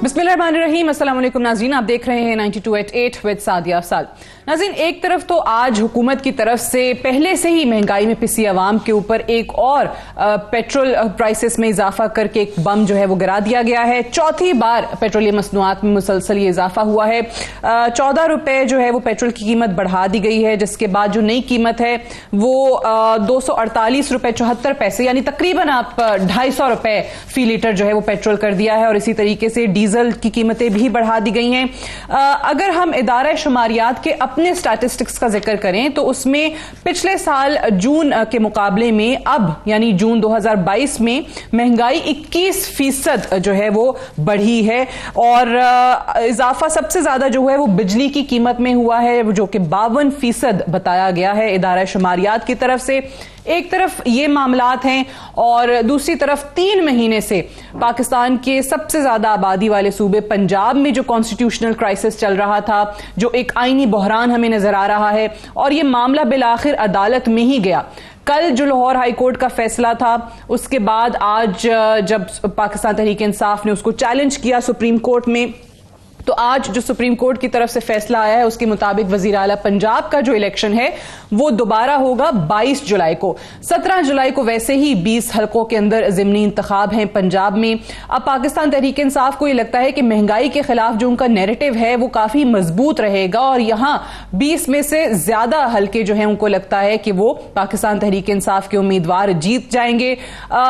बिस्मिल्लाहिर्रहमानिर्रहीम, अस्सलाम वालेकुम नाज़रीन, आप देख रहे हैं 92.8 विद सादिया साल। नाज़रीन, एक तरफ तो आज हुकूमत की तरफ से पहले से ही महंगाई में पिसी अवाम के ऊपर एक और पेट्रोल प्राइसेस में इजाफा करके एक बम जो है वो गिरा दिया गया है। चौथी बार पेट्रोलियम मसनूआत में मुसलसल ये इजाफा हुआ है। 14 रुपए जो है वो पेट्रोल की कीमत बढ़ा दी गई है, जिसके बाद जो नई कीमत है वो 248 रुपए 74 पैसे यानी तकरीबन आप 250 रुपए फी लीटर जो है वो पेट्रोल कर दिया है। और इसी तरीके से डीजल की कीमतें भी बढ़ा दी गई हैं। अगर हम इदारा शुमारियात के अपने स्टैटिस्टिक्स का जिक्र करें तो उसमें पिछले साल जून के मुकाबले में अब यानी जून 2022 में महंगाई 21% जो है वो बढ़ी है। और इजाफा सबसे ज्यादा जो है वो बिजली की कीमत में हुआ है, जो कि 52% बताया गया है इदारा शुमारियात की तरफ से। एक तरफ ये मामलात हैं और दूसरी तरफ 3 महीने से पाकिस्तान के सबसे ज्यादा आबादी वाले सूबे पंजाब में जो कॉन्स्टिट्यूशनल क्राइसिस चल रहा था, जो एक आईनी बहरान हमें नजर आ रहा है, और ये मामला बिलाखिर अदालत में ही गया। कल जो लाहौर हाई कोर्ट का फैसला था, उसके बाद आज जब पाकिस्तान तहरीक इंसाफ ने उसको चैलेंज किया सुप्रीम कोर्ट में, तो आज जो सुप्रीम कोर्ट की तरफ से फैसला आया है उसके मुताबिक वजीर आला पंजाब का जो इलेक्शन है वो दोबारा होगा 22 जुलाई को। 17 जुलाई को वैसे ही 20 हलकों के अंदर ज़िमनी इंतखाब हैं पंजाब में। अब पाकिस्तान तहरीक इंसाफ को ये लगता है कि महंगाई के खिलाफ जो उनका नैरेटिव है वो काफी मजबूत रहेगा और यहां 20 में से ज्यादा हलके जो है उनको लगता है कि वो पाकिस्तान तहरीक इंसाफ के उम्मीदवार जीत जाएंगे।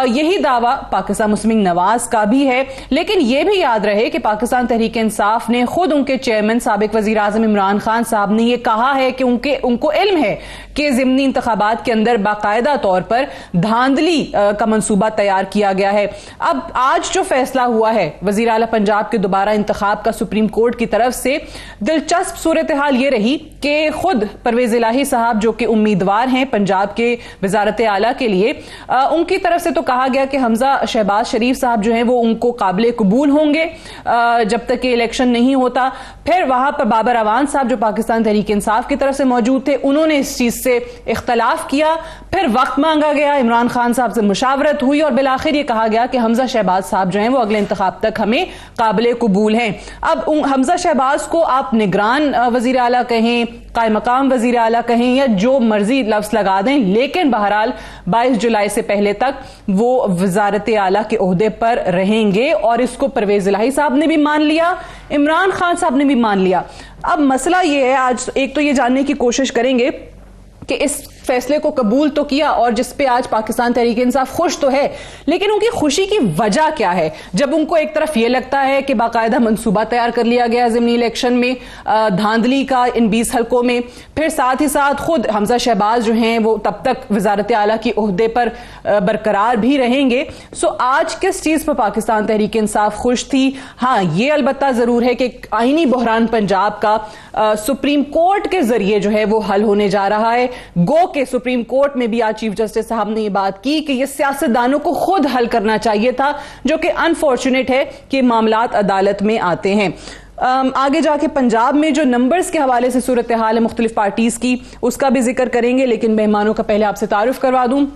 यही दावा पाकिस्तान मुस्लिम नवाज का भी है। लेकिन यह भी याद रहे कि पाकिस्तान तहरीक इंसाफ ने खुद उनके चेयरमैन साबिक वजीर आजम इमरान खान साहब ने यह कहा है कि उनको इल्म है कि ज़िमनी इंतखाबात के अंदर बाकायदा तौर पर धांधली का मंसूबा तैयार किया गया है। अब आज जो फैसला हुआ है वजीर आला पंजाब के दोबारा इंतखाब का सुप्रीम कोर्ट की तरफ से, दिलचस्प सूरत हाल ये रही कि खुद परवेज इलाही साहब जो कि उम्मीदवार हैं पंजाब के वजारत आला के लिए, उनकी तरफ से तो कहा गया कि हमजा शहबाज शरीफ साहब जो हैं वो उनको काबिल कबूल होंगे जब तक कि इलेक्शन नहीं होता। फिर वहां पर बाबर अवान साहब जो पाकिस्तान तहरीक इंसाफ की तरफ से मौजूद थे, उन्होंने इस चीज से इख्तलाफ किया। फिर वक्त मांगा गया, इमरान खान साहब से मुशावरत हुई और बिलाखिर ये कहा गया कि हमजा शहबाज साहब जो हैं वो अगले इंतखाब तक हमें काबिल कबूल हैं। अब हमजा शहबाज को आप निगरान वजीर आला कहें, कायम मकाम वजीर आला कहें या जो मर्जी लफ्ज लगा दें, लेकिन बहरहाल 22 जुलाई से पहले तक वो वजारत आला के ओहदे पर रहेंगे और इसको परवेज इलाही साहब ने भी मान लिया, इमरान खान साहब ने भी मान लिया। अब मसला ये है, आज एक तो ये जानने की कोशिश करेंगे कि इस फैसले को कबूल तो किया और जिसपे आज पाकिस्तान तहरीक इंसाफ खुश तो है, लेकिन उनकी खुशी की वजह क्या है? जब उनको एक तरफ यह लगता है कि बाकायदा मंसूबा तैयार कर लिया गया ज़िमनी इलेक्शन में धांधली का इन 20 हलकों में, फिर साथ ही साथ खुद हमजा शहबाज जो हैं वो तब तक वजारत आला की ओहदे पर बरकरार भी रहेंगे। सो आज किस चीज पर पाकिस्तान तहरीक इंसाफ खुश थी? हाँ, ये अलबत्ता जरूर है कि आईनी बहरान पंजाब का सुप्रीम कोर्ट के जरिए जो है वो हल होने जा रहा है। गो के सुप्रीम कोर्ट में भी आज चीफ जस्टिस साहब ने ये बात की कि ये सियासतदानों को खुद हल करना चाहिए था, जो कि अनफॉर्चुनेट है कि मामलात अदालत में आते हैं। आगे जाके पंजाब में जो नंबर्स के हवाले से सूरत हाल है मुख्तलिफ पार्टीज की, उसका भी जिक्र करेंगे, लेकिन मेहमानों का पहले आपसे तारुफ करवा दूं।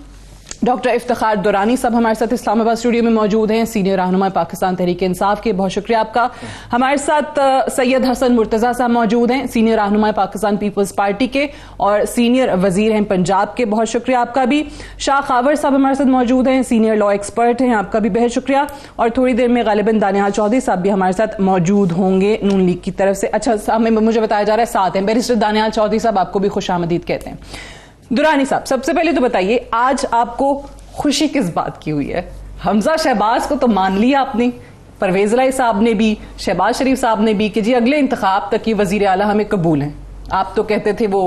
डॉक्टर इफ्तिखार दुरानी साहब हमारे साथ इस्लामाबाद स्टूडियो में मौजूद हैं, सीनियर रहनुमा पाकिस्तान तहरीक इंसाफ के, बहुत शुक्रिया आपका। हमारे साथ सैयद हसन मुर्तजा साहब मौजूद हैं, सीनियर रहनुमा पाकिस्तान पीपल्स पार्टी के और सीनियर वजीर हैं पंजाब के, बहुत शुक्रिया आपका भी। शाह खावर साहब हमारे साथ मौजूद हैं, सीनियर लॉ एक्सपर्ट हैं, आपका भी बेहद शुक्रिया। और थोड़ी देर में गालिबन दानियाल चौधरी साहब भी हमारे साथ मौजूद होंगे नून लीग की तरफ से। अच्छा, मुझे बताया जा रहा है साथ हैं बैरिस्टर दानियाल चौधरी साहब, आपको भी खुशामदीद कहते हैं। दुरानी साहब, सबसे पहले तो बताइए, आज आपको खुशी किस बात की हुई है? हमजा शहबाज को तो मान लिया आपने, परवेज इलाही साहब ने भी, शहबाज शरीफ साहब ने भी कि जी अगले इंतखाब तक की वजीर आला हमें कबूल हैं। आप तो कहते थे वो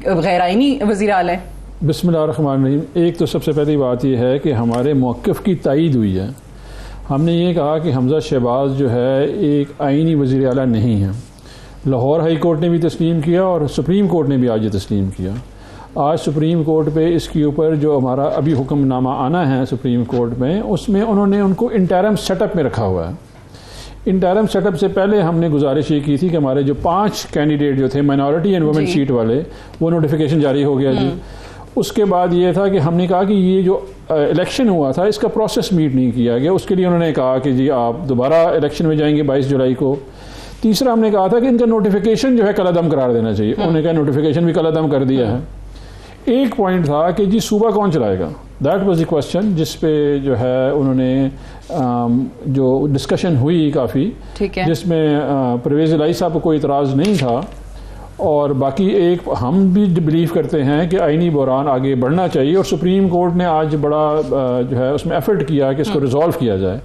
गैर आईनी वजीर आला है। बिस्मिल्लाहिर्रहमानिर्रहीम। एक तो सबसे पहली बात यह है कि हमारे मौक़िफ़ की तायीद हुई है। हमने ये कहा कि हमजा शहबाज जो है एक आईनी वजीर आला नहीं है। लाहौर हाई कोर्ट ने भी तस्लीम किया और सुप्रीम कोर्ट ने भी आज ये तस्लीम किया। आज सुप्रीम कोर्ट पे इसके ऊपर जो हमारा अभी हुक्मनामा आना है सुप्रीम कोर्ट में, उसमें उन्होंने उनको इंटरम सेटअप में रखा हुआ है। इंटरम सेटअप से पहले हमने गुजारिश ये की थी कि हमारे जो 5 कैंडिडेट जो थे माइनॉरिटी एंड वुमेन सीट वाले, वो नोटिफिकेशन जारी हो गया जी। उसके बाद ये था कि हमने कहा कि ये जो इलेक्शन हुआ था इसका प्रोसेस मीट नहीं किया गया, उसके लिए उन्होंने कहा कि जी आप दोबारा इलेक्शन में जाएंगे 22 जुलाई को। तीसरा हमने कहा था कि इनका नोटिफिकेशन जो है कलअदम करार देना चाहिए, उन्होंने कहा नोटिफिकेशन भी कलअदम कर दिया है। एक पॉइंट था कि जी सूबा कौन चलाएगा, दैट वाज द क्वेश्चन, जिस पे जो है उन्होंने जो डिस्कशन हुई काफ़ी, जिसमें परवेज़ इलाही साहब को कोई इतराज़ नहीं था। और बाकी एक हम भी बिलीव करते हैं कि आईनी बहरान आगे बढ़ना चाहिए, और सुप्रीम कोर्ट ने आज बड़ा जो है उसमें एफर्ट किया कि इसको रिजॉल्व किया जाए।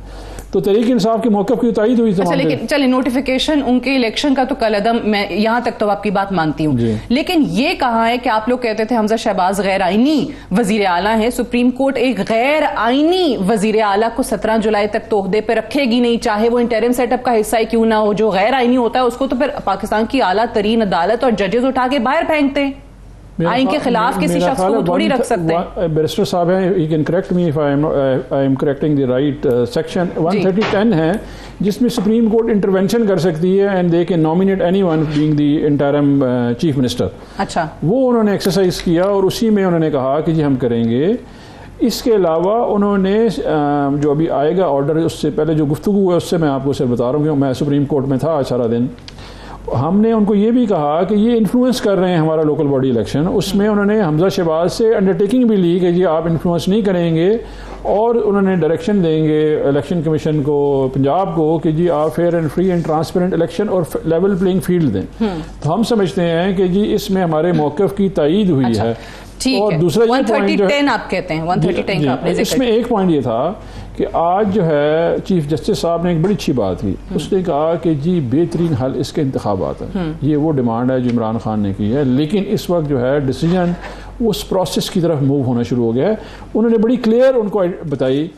तो तहरीक इंसाफ के मौक़िफ़ की तायीद हुई। अच्छा, लेकिन चलिए नोटिफिकेशन उनके इलेक्शन का तो कलअदम, मैं यहां तक तो आपकी बात मानती हूं, लेकिन ये कहा है कि आप लोग कहते थे हमजा शहबाज गैर आईनी वजीर आला है, सुप्रीम कोर्ट एक गैर आईनी वजीर आला को 17 जुलाई तक तोहदे पे रखेगी नहीं, चाहे वो इंटरिम सेटअप का हिस्सा ही क्यों ना हो। जो गैर आईनी होता है उसको तो फिर पाकिस्तान की आला तरीन अदालत और जजेस उठा के बाहर फेंकते हैं, आइन के खिलाफ किसी शख्स को थोड़ी रख सकते हैं। बैरिस्टर साहब हैं, he can correct me if I am correcting the right section 130(10) है, जिसमें सुप्रीम कोर्ट इंटरवेंशन कर सकती है and they can nominate anyone being the interim chief minister. अच्छा, वो उन्होंने एक्सरसाइज किया और उसी में उन्होंने कहा कि जी हम करेंगे। इसके अलावा उन्होंने जो अभी आएगा ऑर्डर, उससे पहले जो गुफ्तगू हुआ उससे मैं आपको सिर्फ बता रहा हूँ कि मैं सुप्रीम कोर्ट में था सारा दिन। हमने उनको ये भी कहा कि ये इन्फ्लुएंस कर रहे हैं हमारा लोकल बॉडी इलेक्शन। उसमें उन्होंने हमजा शहबाज से अंडरटेकिंग भी ली कि जी आप इन्फ्लुएंस नहीं करेंगे, और उन्होंने डायरेक्शन देंगे इलेक्शन कमीशन को पंजाब को कि जी आप fair and free and transparent election और लेवल प्लेइंग फील्ड दें। तो हम समझते हैं कि जी इसमें हमारे मौक़िफ़ की तायीद हुई है। और दूसरा 130(10) आप कहते हैं, 130(10) का आपने जिक्र। इसमें एक पॉइंट ये था कि आज जो है चीफ जस्टिस साहब ने एक बड़ी अच्छी बात की, उसने कहा कि जी बेहतरीन हल इसके इंतखाबात है। ये वो डिमांड है जो इमरान खान ने की है, लेकिन इस वक्त जो है डिसीजन उस प्रोसेस की तरफ मूव होना शुरू हो गया है। उन्होंने बड़ी क्लियर उनको बताई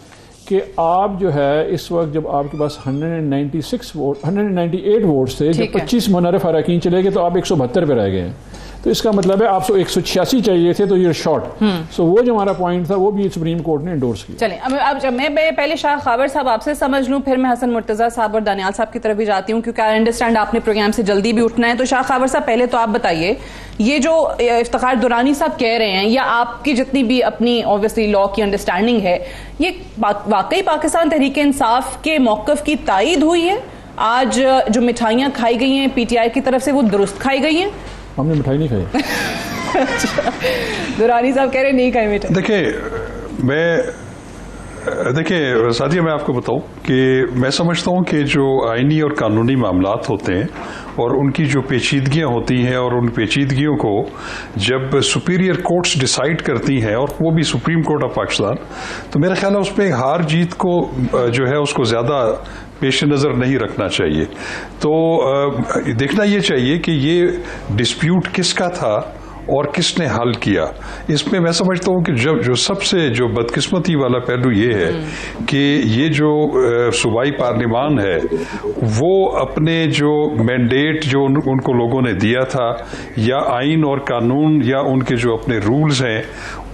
कि आप जो है इस वक्त जब आपके पास 198 वोट्स थे, जब 25 मुनर्रफ अरकान चले गए तो आप 172 पे रह गए हैं। तो इसका मतलब है आपको 186 चाहिए थे, तो ये शॉर्ट। सो वो जो हमारा पॉइंट था वो भी सुप्रीम कोर्ट ने एंडोर्स किया। चलें, अब जब मैं पहले शाह खावर साहब आपसे समझ लूं, फिर मैं हसन मुर्तजा साहब और दानियाल साहब की तरफ भी जाती हूं, क्योंकि आई अंडरस्टैंड आपने प्रोग्राम से जल्दी भी उठना है। तो शाह खावर साहब पहले तो आप बताइए, ये जो इफ्तिखार दुरानी साहब कह रहे हैं, या आपकी जितनी भी अपनी ऑब्वियसली लॉ की अंडरस्टैंडिंग है, ये वाकई पाकिस्तान तहरीक इंसाफ के मौक़िफ़ की तायीद हुई है? आज जो मिठाइयाँ खाई गई हैं PTI की तरफ से वो दुरुस्त खाई गई हैं? हमने मिठाई नहीं खाई। दुरानी साहब कह रहे नहीं खाई मिठाई। देखिए सादिया, मैं आपको बताऊं कि मैं समझता हूं कि जो आईनी और कानूनी मामलात होते हैं और उनकी जो पेचीदगियां होती हैं, और उन पेचीदगियों को जब सुपीरियर कोर्ट्स डिसाइड करती हैं, और वो भी सुप्रीम कोर्ट ऑफ पाकिस्तान, तो मेरा ख्याल है उसमें हार जीत को जो है उसको ज़्यादा पेश नज़र नहीं रखना चाहिए। तो देखना ये चाहिए कि ये डिस्प्यूट किसका था और किसने हल किया। इसमें मैं समझता हूँ कि जो सबसे जो बदकिस्मती वाला पहलू ये है कि ये जो सूबाई पार्लिमान है वो अपने जो मैंडेट जो उनको लोगों ने दिया था, या आइन और कानून या उनके जो अपने रूल्स हैं,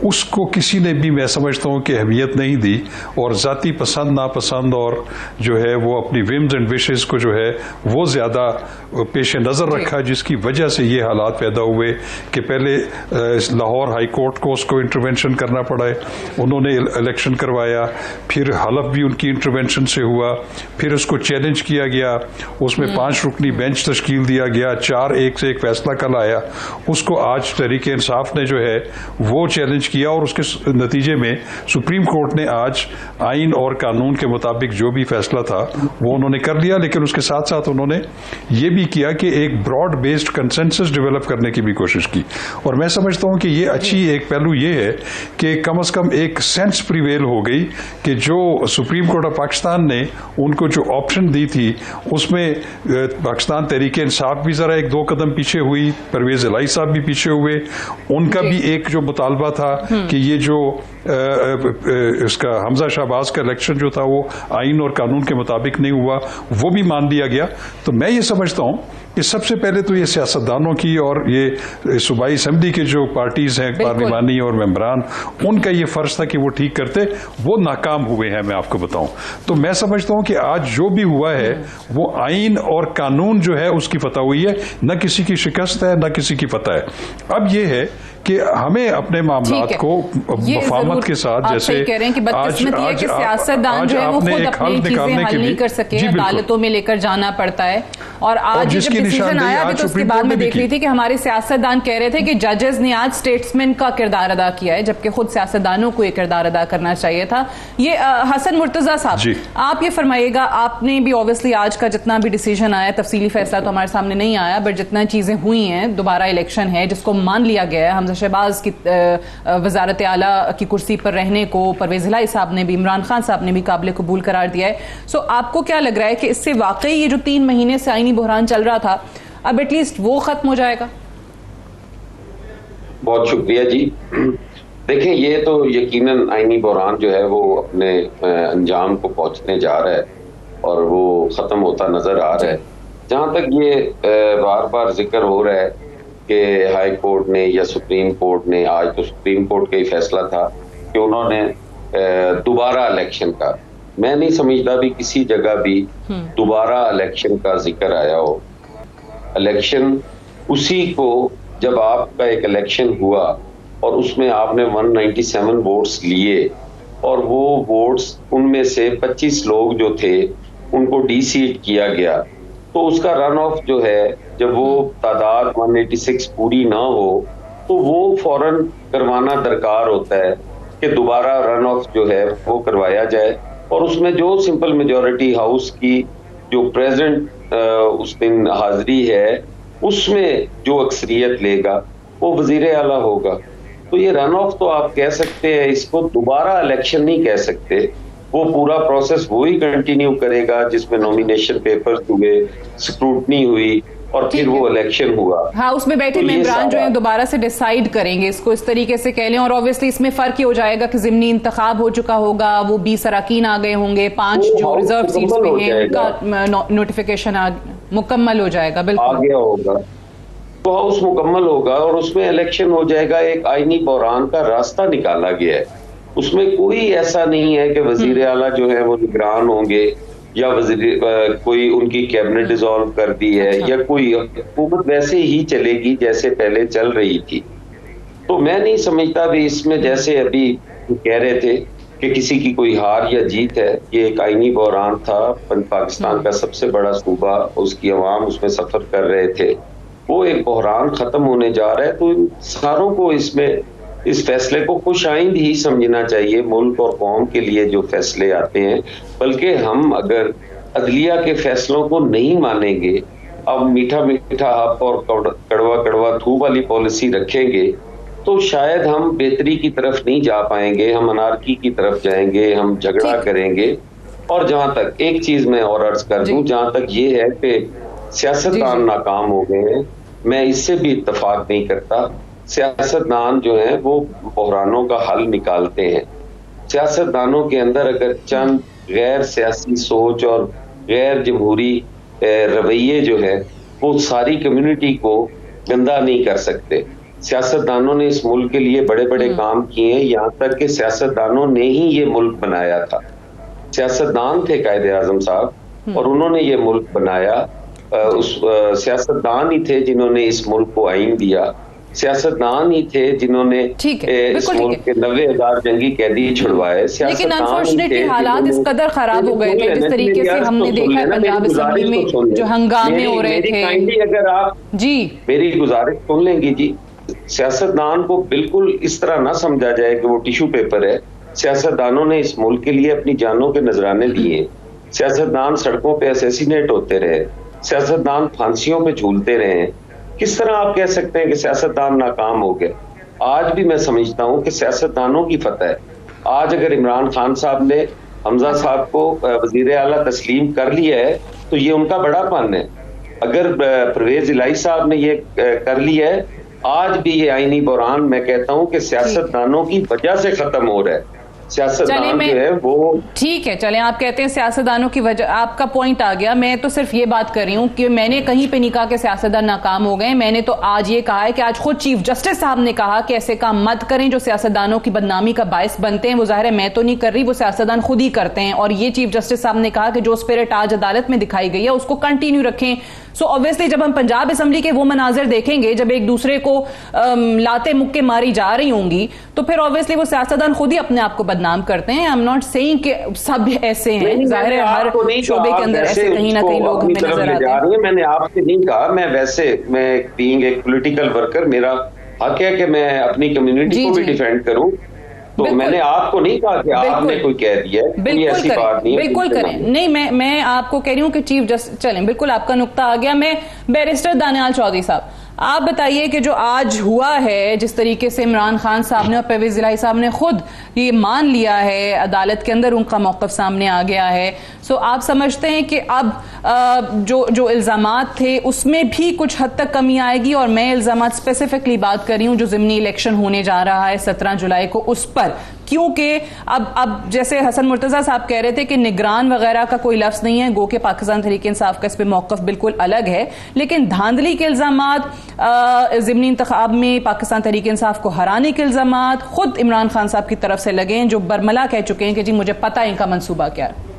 उसको किसी ने भी मैं समझता हूँ कि अहमियत नहीं दी, और ज़ाती पसंद नापसंद और जो है वो अपनी विम्स एंड विशेस को जो है वो ज़्यादा पेश नज़र रखा, जिसकी वजह से ये हालात पैदा हुए कि पहले लाहौर हाई कोर्ट को उसको इंटरवेंशन करना पड़ा है, उन्होंने इलेक्शन करवाया, फिर हलफ भी उनकी इंटरवेंशन से हुआ, फिर उसको चैलेंज किया गया, उसमें 5 रुकनी बेंच तश्कील दिया गया, 4-1 से एक फैसला कल आया, उसको आज तहरीक इंसाफ ने जो है वो चैलेंज किया, और उसके नतीजे में सुप्रीम कोर्ट ने आज आइन और कानून के मुताबिक जो भी फैसला था वो उन्होंने कर लिया। लेकिन उसके साथ साथ उन्होंने ये भी किया कि एक ब्रॉड बेस्ड कंसेंसस डेवलप करने की भी कोशिश की, और मैं समझता हूं कि ये अच्छी एक पहलू ये है कि कम से कम एक सेंस प्रिवेल हो गई कि जो सुप्रीम कोर्ट ऑफ पाकिस्तान ने उनको जो ऑप्शन दी थी उसमें पाकिस्तान तहरीक इंसाफ भी जरा 1-2 कदम पीछे हुई, परवेज इलाही साहब भी पीछे हुए, उनका भी एक जो मुतालबा था कि ये जो इसका हमजा शहबाज का इलेक्शन जो था वो आइन और कानून के मुताबिक नहीं हुआ, वो भी मान लिया गया। तो मैं ये समझता हूं कि सबसे पहले तो ये सियासतदानों की और ये सूबाई असेंबली के जो पार्टीज हैं, पार्लिमानी और मेंबरान, उनका ये फर्ज था कि वो ठीक करते, वो नाकाम हुए हैं। मैं आपको बताऊं तो मैं समझता हूं कि आज जो भी हुआ है वो आइन और कानून जो है उसकी फतह हुई है, न किसी की शिकस्त है, न किसी की फतह है। अब ये है कि हमें अपने मामलात को वफामत के साथ, जैसे कह रहे हैं कि बदकिस्मती है कि सियासतदान जो है वो खुद अपनी चीजें हल नहीं कर सके, अदालतों में लेकर जाना पड़ता है। और आज जब डिसीजन आया तो उसके बाद में देख रही थी कि हमारे सियासतदान कह रहे थे कि जजेस ने आज स्टेट्समैन का किरदार अदा किया है, जबकि खुद सियासतदानों को ये किरदार अदा करना चाहिए था। ये हसन मुर्तजा साहब, आप ये फरमाइएगा, आपने भी ऑब्वियसली आज का जितना भी डिसीजन आया, तफसीली फैसला तो हमारे सामने नहीं आया, बट जितना चीजें हुई हैं, दोबारा इलेक्शन है जिसको मान लिया गया है, हमजा शहबाज की वजारत आला की कुर्सी पर रहने को परवेज इलाही साहब ने भी, इमरान खान साहब ने भी काबिल कबूल करार दिया है। सो आपको क्या लग रहा है कि इससे वाकई ये जो 3 महीने से आईनी बहरान चल रहा था, अब एटलीस्ट वो खत्म हो जाएगा? बहुत शुक्रिया जी। देखिए, ये तो यकीनन आईनी बहरान जो है वो अपने अंजाम को पहुंचने जा रहा है और वो खत्म होता नजर आ रहा है। जहां तक ये बार बार जिक्र हो रहा है कि हाई कोर्ट ने या सुप्रीम कोर्ट ने, आज तो सुप्रीम कोर्ट का ही फैसला था कि उन्होंने दोबारा इलेक्शन का, मैं नहीं समझता भी किसी जगह भी दोबारा इलेक्शन का जिक्र आया हो। इलेक्शन उसी को, जब आपका एक इलेक्शन हुआ और उसमें आपने 197 वोट्स लिए और वो वोट्स, उनमें से 25 लोग जो थे उनको डी-सीट किया गया, तो उसका रन ऑफ जो है, जब वो तादाद 186 पूरी ना हो तो वो फौरन करवाना दरकार होता है कि दोबारा रन ऑफ जो है वो करवाया जाए। और उसमें जो सिंपल मेजॉरिटी हाउस की जो प्रेजेंट उस दिन हाजिरी है, उसमें जो अक्सरियत लेगा वो वजीर आला होगा। तो ये रन ऑफ तो आप कह सकते हैं, इसको दोबारा इलेक्शन नहीं कह सकते। वो पूरा प्रोसेस वही कंटिन्यू करेगा जिसमें नॉमिनेशन पेपर्स हुए, स्क्रूटनी हुई और फिर वो इलेक्शन हुआ। हाँ, उसमें बैठे तो मेंबरान जो है दोबारा से डिसाइड करेंगे, इसको इस तरीके से कह लें। और ऑब्वियसली इसमें फर्क ये हो जाएगा कि ज़िमनी इंतखाब हो चुका होगा, वो 20 अरकान आ गए होंगे, 5 जो रिजर्व सीट्स पे हैं उनका नोटिफिकेशन मुकम्मल हो जाएगा, बिल्कुल आ गया होगा, तो हाउस मुकम्मल होगा और उसमें इलेक्शन हो जाएगा। एक आईनी बहरान का रास्ता निकाला गया है, उसमें कोई ऐसा नहीं है कि वजीर आला जो है वो निगरान होंगे या कोई उनकी कैबिनेट डिसॉल्व कर दी है, या कोई हुकूमत वैसे ही चलेगी जैसे पहले चल रही थी। तो मैं नहीं समझता भी इसमें, जैसे अभी कह रहे थे कि किसी की कोई हार या जीत है, ये एक आईनी बहरान था। पाकिस्तान का सबसे बड़ा सूबा, उसकी अवाम उसमें सफर कर रहे थे, वो एक बहरान खत्म होने जा रहा है। तो सारों को इसमें इस फैसले को खुश आइंद ही समझना चाहिए मुल्क और कौम के लिए जो फैसले आते हैं। बल्कि हम अगर अदलिया के फैसलों को नहीं मानेंगे, अब मीठा मीठा हप और कड़वा कड़वा थू वाली पॉलिसी रखेंगे, तो शायद हम बेहतरी की तरफ नहीं जा पाएंगे, हम अनारकी की तरफ जाएंगे, हम झगड़ा करेंगे। और जहां तक एक चीज मैं और अर्ज कर दूं, जहां तक ये है कि सियासतदान नाकाम हो गए हैं, मैं इससे भी इत्तेफाक नहीं करता। सियासतदान जो है वो बहरानों का हल निकालते हैं। सियासतदानों के अंदर अगर चंद गैर सियासी सोच और गैर जमहूरी रवैये जो है वो सारी कम्युनिटी को गंदा नहीं कर सकते। सियासतदानों ने इस मुल्क के लिए बड़े बड़े काम किए हैं, यहाँ तक कि सियासतदानों ने ही ये मुल्क बनाया था। सियासतदान थे कायदे आजम साहब और उन्होंने ये मुल्क बनाया। उस सियासतदान ही थे जिन्होंने इस मुल्क को आइन दिया, सियासतदान ही थे जिन्होंने इस मुल्क के 90,000 जंगी कैदी छुड़वाए। लेकिन अनफॉर्चुनेटली हालात इस कदर खराब हो गए थे, जिस तरीके से हमने देखा है पंजाब असेंबली में जो हंगामे हो रहे थे। अगर आप जी मेरी गुजारिश सुन लेंगी जी, सियासतदान को बिल्कुल इस तरह ना समझा जाए कि वो टिश्यू पेपर है। सियासतदानों ने इस मुल्क के लिए अपनी जानों के नजराने दिए। सियासतदान सड़कों पे असैसिनेट होते रहे, सियासतदान फांसियों पे झूलते रहे। किस तरह आप कह सकते हैं कि सियासतदान नाकाम हो गए? आज भी मैं समझता हूं कि सियासतदानों की फतह है। आज अगर इमरान खान साहब ने हमजा साहब को वजीर आला तस्लीम कर लिया है तो ये उनका बड़ापन है। अगर परवेज इलाही साहब ने ये कर लिया है आज भी ये आईनी बहरान मैं कहता हूं कि सियासतदानों की वजह से खत्म हो रहा है। सियासतदान जो है वो ठीक है, चलें, आप कहते हैं सियासतदानों की वजह, आपका पॉइंट आ गया। मैं तो सिर्फ ये बात कर रही हूं कि मैंने कहीं पे नहीं कहा कि सियासतदान नाकाम हो गए। मैंने तो आज ये कहा है कि आज खुद चीफ जस्टिस साहब ने कहा कि ऐसे काम मत करें जो सियासतदानों की बदनामी का बायस बनते हैं। वो जाहिर है मैं तो नहीं कर रही, वो सियासतदान खुद ही करते हैं। और ये चीफ जस्टिस साहब ने कहा कि जो स्पिरिट आज अदालत में दिखाई गई है उसको कंटिन्यू रखें। सो ऑब्वियसली जब हम पंजाब असेंबली के वो मनाजिर देखेंगे जब एक दूसरे को लाते मुक्के मारी जा रही होंगी, तो फिर ऑब्वियसली वो सियासतदान खुद ही अपने आप को बदनाम करते हैं। आई एम नॉट सेइंग कि सब ऐसे हैं, जाहिर है हर शोबे के अंदर ऐसे कहीं ना कहीं लोग हमें नजर आते हैं। मैंने आपसे नहीं कहा, मैं बीइंग एक पॉलिटिकल वर्कर मेरा हक है कि मैं अपनी कम्युनिटी को भी डिफेंड करूं। तो मैंने आपको नहीं कहा कि आपने कोई कह दिया है, ये ऐसी बात नहीं है। बिल्कुल करें, नहीं मैं आपको कह रही हूं कि चीफ जस्टिस, चलें बिल्कुल आपका नुक्ता आ गया। मैं बैरिस्टर दानियाल चौधरी साहब, आप बताइए कि जो आज हुआ है, जिस तरीके से इमरान खान साहब ने और परवेज इलाही साहब ने खुद ये मान लिया है, अदालत के अंदर उनका मौक़िफ़ सामने आ गया है। सो आप समझते हैं कि अब जो इल्ज़ामात थे उसमें भी कुछ हद तक कमी आएगी? और मैं इल्ज़ामात स्पेसिफिकली बात कर रही हूँ जो ज़िमनी इलेक्शन होने जा रहा है 17 जुलाई को, उस पर, क्योंकि अब जैसे हसन मुर्तज़ा साहब कह रहे थे कि निगरान वगैरह का कोई लफ्ज़ नहीं है, गो के पाकिस्तान तहरीक इंसाफ का इस पर मौक़िफ़ बिल्कुल अलग है, लेकिन धांधली के इल्ज़ामात, ज़िमनी इंतखाब में पाकिस्तान तहरीक इंसाफ को हराने के इल्ज़ामात खुद इमरान खान साहब की तरफ से लगे हैं, जो बरमला कह चुके हैं कि जी मुझे पता है इनका मंसूबा क्या है।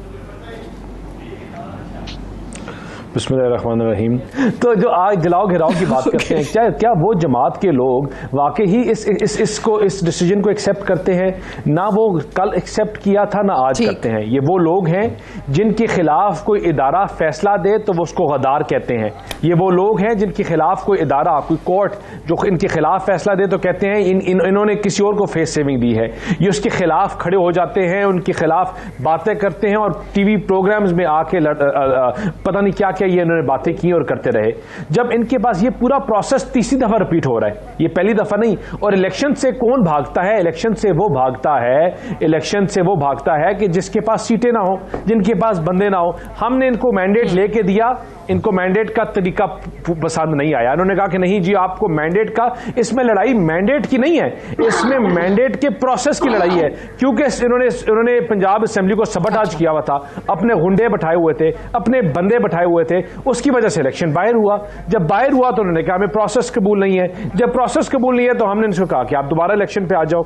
बिस्मिल्लाहिर्रहमानिर्रहीम। तो जो आज जलाओ घेराव की बात करते हैं, क्या वो जमात के लोग वाकई ही इस डिसीजन को एक्सेप्ट करते हैं? ना वो कल एक्सेप्ट किया था ना आज करते हैं। ये वो लोग हैं जिनके खिलाफ कोई इदारा फैसला दे तो वो उसको गद्दार कहते हैं। ये वो लोग हैं जिनके खिलाफ कोई इदारा, कोई कोर्ट जो इनके खिलाफ फैसला दे तो कहते हैं इन्होंने किसी और को फेस सेविंग दी है। ये उसके खिलाफ खड़े हो जाते हैं, उनके खिलाफ बातें करते हैं और टीवी प्रोग्राम्स में आके पता नहीं क्या ये इन्होंने बातें की और करते रहे। जब इनके पास ये पूरा प्रोसेस तीसरी दफा रिपीट हो रहा है, ये पहली दफा नहीं। और इलेक्शन से कौन भागता है? इलेक्शन से वो भागता है कि जिसके पास सीटें ना हो, जिनके पास बंदे ना हो। हमने इनको मैंडेट लेके दिया, इनको मैंडेट का तरीका पसंद नहीं आया। इन्होंने कहा कि नहीं जी आपको मैंडेट का, इसमें लड़ाई मैंडेट की नहीं है, इसमें मैंडेट के प्रोसेस की लड़ाई है। क्योंकि इन्होंने पंजाब असेंबली को सबटाज किया हुआ था, अपने गुंडे बैठाए हुए थे, अपने बंदे बैठाए हुए थे, उसकी वजह से इलेक्शन बाहर हुआ। जब बाहर हुआ तो उन्होंने कहा हमें प्रोसेस कबूल नहीं है। जब प्रोसेस कबूल नहीं है तो हमने इनको कहा कि आप दोबारा इलेक्शन पे आ जाओ।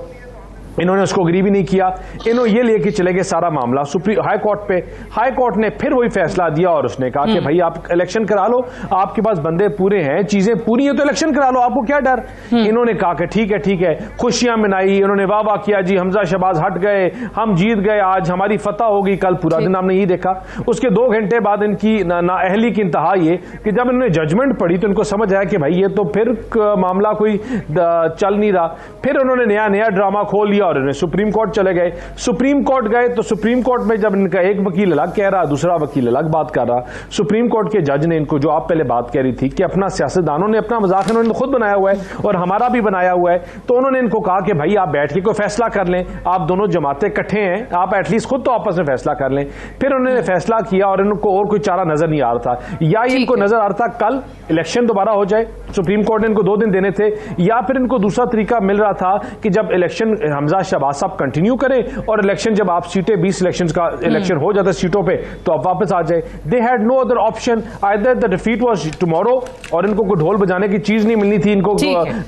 इन्होंने उसको अग्री भी नहीं किया। इन्होंने ये लेके चले गए सारा मामला सुप्रीम हाई कोर्ट पे। हाई कोर्ट ने फिर वही फैसला दिया और उसने कहा कि भाई आप इलेक्शन करा लो, आपके पास बंदे पूरे हैं, चीजें पूरी है तो इलेक्शन करा लो, आपको क्या डर। इन्होंने कहा कि ठीक है, खुशियां मनाई, इन्होंने वाह वाह किया, जी हमजा शहबाज हट गए, हम जीत गए, आज हमारी फतह होगी। कल पूरा दिन हमने ये देखा। उसके 2 घंटे बाद इनकी नाअहली की इंतहा ये कि जब इन्होंने जजमेंट पढ़ी तो इनको समझ आया कि भाई ये तो फिर मामला कोई चल नहीं रहा। फिर उन्होंने नया ड्रामा खोल लिया और सुप्रीम कोर्ट चले गए। सुप्रीम कोर्ट गए तो सुप्रीम कोर्ट में जब इनका एक वकील अलग कह रहा, दूसरा वकील अलग बात कर रहा, सुप्रीम कोर्ट के जज ने इनको, जो आप पहले बात कह रही थी कि अपना सियासतदानों ने अपना मजाक इन्होंने खुद बनाया हुआ है और हमारा भी बनाया हुआ है, तो उन्होंने इनको कहा कि भाई आप बैठ के कोई फैसला कर लें, आप दोनों जमातें इकट्ठे हैं, आप एटलीस्ट खुद तो आपस में फैसला कर लें। फिर उन्होंने फैसला किया और इनको और कोई चारा नजर नहीं आ रहा था। या इनको नजर आ रहा था कल इलेक्शन दोबारा हो जाए, सुप्रीम कोर्ट ने इनको 2 दिन देने थे, या फिर इनको दूसरा तरीका मिल रहा था कि जब इलेक्शन हमजा शहबाज साहब कंटिन्यू करें और इलेक्शन जब आप सीटें 20 इलेक्शन का इलेक्शन हो जाता है सीटों पे तो आप वापस आ जाए। They had no other option, either the defeat was tomorrow, और इनको कोई ढोल बजाने की चीज नहीं मिलनी थी, इनको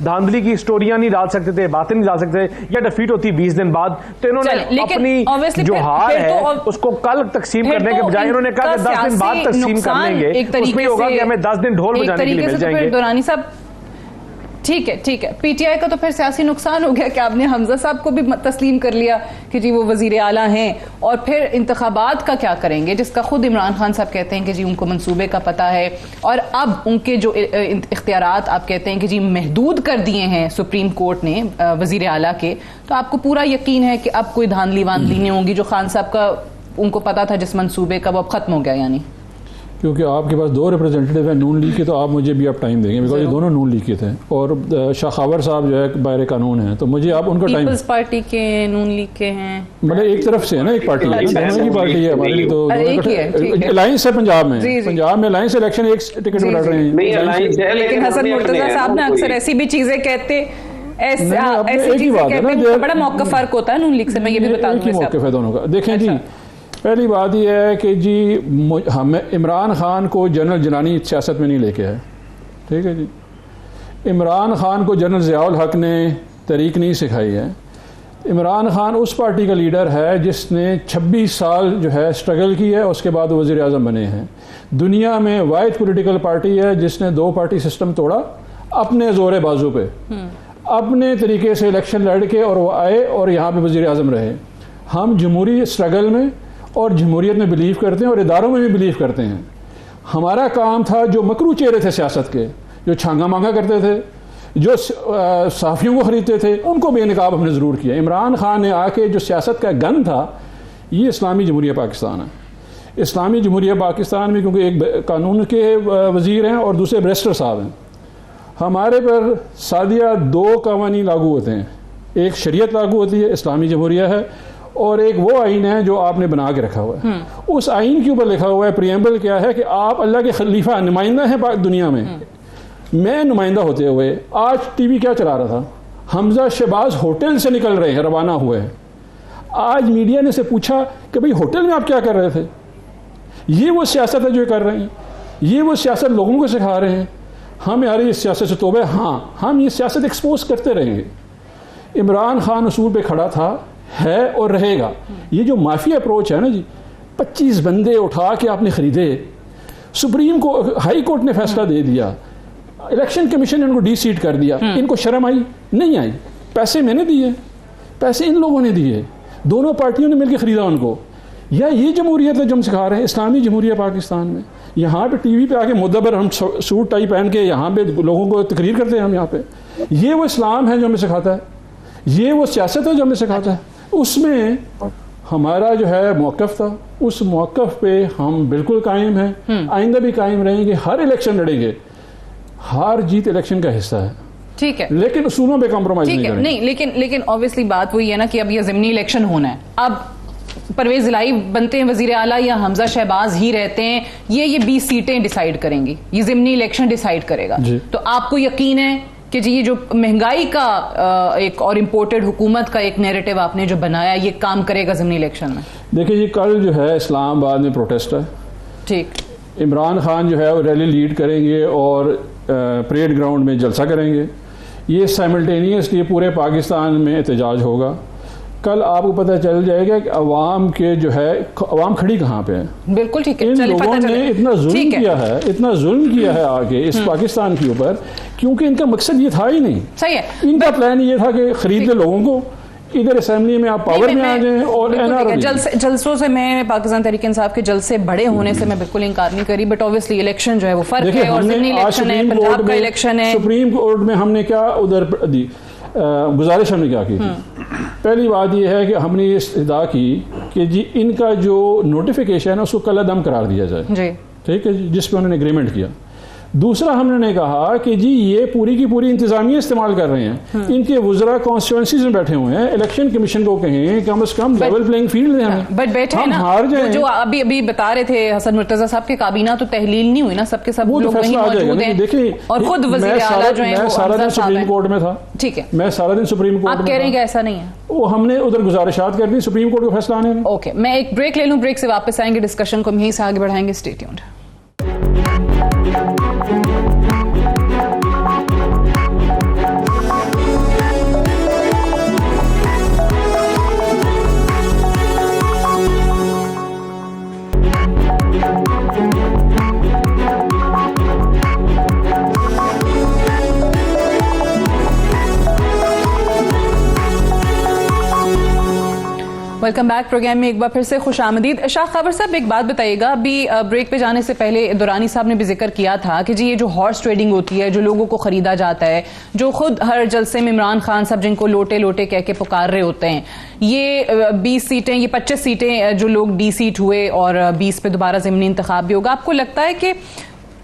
धांधली की स्टोरियां नहीं डाल सकते थे, बातें नहीं डाल सकते थे, या डिफीट होती 20 दिन बाद। तो इन्होंने अपनी जो हार है उसको कल तकसीम करने के बजाय इन्होंने कहा कि 10 दिन बाद तकसीम कर लेंगे, उसमें होगा कि हमें 10 दिन ढोल बजाने के लिए मिल जाएंगे। दुरानी साहब ठीक है, पीटीआई का तो फिर सियासी नुकसान हो गया कि आपने हमजा साहब को भी तस्लीम कर लिया कि जी वो वजीर आला हैं, और फिर इंतखाबात का क्या करेंगे जिसका खुद इमरान खान साहब कहते हैं कि जी उनको मंसूबे का पता है, और अब उनके जो इख्तियारात आप कहते हैं कि जी महदूद कर दिए हैं सुप्रीम कोर्ट ने वजीर आला के, तो आपको पूरा यकीन है कि अब कोई धांधली वांधली नहीं होगी जो खान साहब का उनको पता था जिस मंसूबे का वो अब खत्म हो गया? यानी क्योंकि आपके पास 2 रिप्रेजेंटेटिव हैं नून लीग के, तो आप मुझे भी आप टाइम देंगे, बिकॉज ये दोनों नून लीग के थे और शाह खबर साहब जो है बाहर कानून हैं, तो मुझे आप उनको टाइम। पीपल्स पार्टी के, नून लीग के हैं, मतलब एक तरफ से है ना, एक पार्टी है, दोनों की पार्टी है हमारी, तो अलायंस है पंजाब में। पंजाब में अलायंस इलेक्शन एक टिकट पर लड़ रहे हैं, लेकिन हसन मुर्तजा साहब ना अक्सर ऐसी भी चीजें कहते, ऐसी चीजें कहते हैं, बड़ा मौका फर्क होता है नून लीग से, मैं ये भी बता दूं। मौका है दोनों का। देखें जी, पहली बात यह है कि जी हमें इमरान खान को जनरल जिलानी सियासत में नहीं लेके आए, ठीक है जी। इमरान खान को जनरल ज़ियाउल हक ने तरीक नहीं सिखाई है। इमरान खान उस पार्टी का लीडर है जिसने 26 साल जो है स्ट्रगल की है, उसके बाद वज़ीर आज़म बने हैं। दुनिया में वाहिद पॉलिटिकल पार्टी है जिसने 2 पार्टी सिस्टम तोड़ा अपने ज़ोर बाजू पे, अपने तरीके से इलेक्शन लड़ के, और वो आए और यहाँ पे वज़ीर आज़म रहे। हम जमहूरी स्ट्रगल में और जमहूरियत में बिलीव करते हैं और इदारों में भी बिलीव करते हैं। हमारा काम था जो मकरू चेहरे थे सियासत के, जो छांगा मांगा करते थे, जो सहाफ़ियों को ख़रीदते थे, उनको बेनकाब हमने ज़रूर किया। इमरान खान ने आके जो सियासत का गन था, ये इस्लामी जमहूरिया पाकिस्तान है। इस्लामी जमहूरिया पाकिस्तान में क्योंकि एक कानून के वज़ीर हैं और दूसरे बैरिस्टर साहब हैं, हमारे पर सादिया 2 कानून लागू होते हैं। एक शरीयत लागू होती है, इस्लामी जमहूरिया है, और एक वो आइन है जो आपने बना के रखा हुआ है। उस आइन के ऊपर लिखा हुआ है, प्रियम्बल क्या है कि आप अल्लाह के खलीफा नुमाइंदा हैं दुनिया में। मैं नुमाइंदा होते हुए आज टीवी क्या चला रहा था, हमजा शहबाज होटल से निकल रहे हैं, रवाना हुए हैं। आज मीडिया ने से पूछा कि भाई होटल में आप क्या कर रहे थे। ये वो सियासत है जो कर रहे हैं, ये वो सियासत लोगों को सिखा रहे हैं। हम यार इस सियासत से तौबा, हाँ हम ये सियासत एक्सपोज करते रहेंगे। इमरान खान उसूल पे खड़ा था, है और रहेगा। ये जो माफी अप्रोच है ना जी, 25 बंदे उठा के आपने खरीदे, सुप्रीम कोर्ट हाई कोर्ट ने फैसला दे दिया, इलेक्शन कमीशन ने इनको डी-सीट कर दिया, इनको शर्म आई नहीं आई? पैसे मैंने दिए, पैसे इन लोगों ने दिए, दोनों पार्टियों ने मिलकर खरीदा उनको। या ये जमहूरियत है जो हम सिखा रहे हैं इस्लामी जमहूरिया पाकिस्तान में। यहाँ पे टीवी पे आके मुद्दबर हम सूट टाई पहन के यहाँ पे लोगों को तकरीर करते हैं हम यहाँ पे। ये वो इस्लाम है जो हमें सिखाता है, ये वो सियासत है जो हमें सिखाता है। उसमें हमारा जो है मौक़िफ़ था, उस मौक़िफ़ पे हम बिल्कुल कायम हैं, आइंदा भी कायम रहेंगे। हर इलेक्शन लड़ेंगे, हार जीत इलेक्शन का हिस्सा है, ठीक है, लेकिन उसूलों पे कॉम्प्रोमाइज नहीं करेंगे। नहीं, लेकिन ऑब्वियसली बात वही है ना कि अब ये ज़िमनी इलेक्शन होना है। अब परवेज इलाही बनते हैं वजीर आला या हमजा शहबाज ही रहते हैं, ये 20 सीटें डिसाइड करेंगी, ये ज़िमनी इलेक्शन डिसाइड करेगा। तो आपको यकीन है कि जी ये जो महंगाई का एक और इम्पोर्टेड हुकूमत का एक नैरेटिव आपने जो बनाया, ये काम करेगा ज़िमनी इलेक्शन में? देखिए जी, कल जो है इस्लामाबाद में प्रोटेस्ट है, ठीक, इमरान खान जो है वो रैली लीड करेंगे और परेड ग्राउंड में जलसा करेंगे। ये साइमल्टेनियसली पूरे पाकिस्तान में एहतजाज होगा। कल आपको पता चल जाएगा कि अवाम के जो है अवाम खड़ी कहाँ पे है। बिल्कुल ठीक है। इन लोगों ने इतना जुल्म किया है, इतना जुल्म किया है आगे इस पाकिस्तान के ऊपर, क्योंकि इनका मकसद ये था ही नहीं। सही है, इनका प्लान ये था कि खरीद ले लोगों को, इधर असेंबली में आप पावर में आ जाएं और जलसों से मैं पाकिस्तान तहरीक इंसाफ के जलसे बड़े होने से मैं बिल्कुल इनकार नहीं करी, बट ऑब्वियसली इलेक्शन जो है वो फर्क है और ज़िमनी इलेक्शन है, पंजाब का इलेक्शन है। सुप्रीम कोर्ट में हमने क्या उधर दी गुजारिश हमने क्या की थी? पहली बात यह है कि हमने ये इस्तदा की कि जी इनका जो नोटिफिकेशन है उसको कलअदम करार दिया जाए, ठीक है जी, जिस पर उन्होंने एग्रीमेंट किया। दूसरा हमने कहा कि जी ये पूरी की पूरी इंतजामिया इस्तेमाल कर रहे हैं, इनके वुज़रा कॉन्स्टिट्यूएंसीज में बैठे हुए हैं, इलेक्शन कमीशन को कहें कम से कम लेवल प्लेइंग फील्ड दें हमें। बट बैठे हम हार जाएं। जो अभी बता रहे थे हसन मुर्तजा साहब के काबीना तो तहलील नहीं हुई ना, सबके सब लोग वहीं मौजूद हैं। देखिए, और खुद वज़ीर आला जो है वो सारा दिन सुप्रीम कोर्ट में था, ठीक है, मैं सारा दिन सुप्रीम कोर्ट आप कह रहे हैं कि ऐसा नहीं है? वो हमने उधर गुजारिशात कर दी सुप्रीम कोर्ट को फैसला आने में। ओके, मैं एक ब्रेक ले लूं, ब्रेक से वापस आएंगे, डिस्कशन को हम यहीं से आगे बढ़ाएंगे। Stay tuned. Welcome back programme में एक बार फिर से खुश आमदीद। शाह खबर साहब, एक बात बताइएगा, अभी ब्रेक पे जाने से पहले दुरानी साहब ने भी जिक्र किया था कि जी ये जो हॉर्स ट्रेडिंग होती है, जो लोगों को खरीदा जाता है, जो खुद हर जलसे में इमरान खान साहब जिनको लोटे लोटे कह के पुकार रहे होते हैं, ये 20 सीटें, ये 25 सीटें जो लोग डी सीट हुए और 20 पे दोबारा ज़मीनी इंतखाब भी होगा, आपको लगता है कि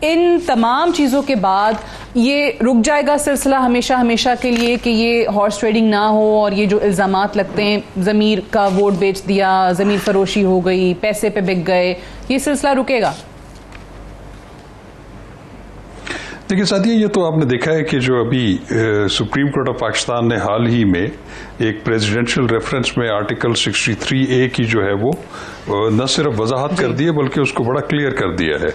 इन तमाम चीज़ों के बाद ये रुक जाएगा सिलसिला हमेशा हमेशा के लिए कि ये हॉर्स ट्रेडिंग ना हो और ये जो इल्ज़ामात लगते हैं ज़मीर का वोट बेच दिया, ज़मीर फरोशी हो गई, पैसे पे बिक गए, ये सिलसिला रुकेगा? देखिए साथिया, ये तो आपने देखा है कि जो अभी सुप्रीम कोर्ट ऑफ पाकिस्तान ने हाल ही में एक प्रेसिडेंशियल रेफरेंस में आर्टिकल 63A की जो है वो न सिर्फ वजाहत कर दी है बल्कि उसको बड़ा क्लियर कर दिया है।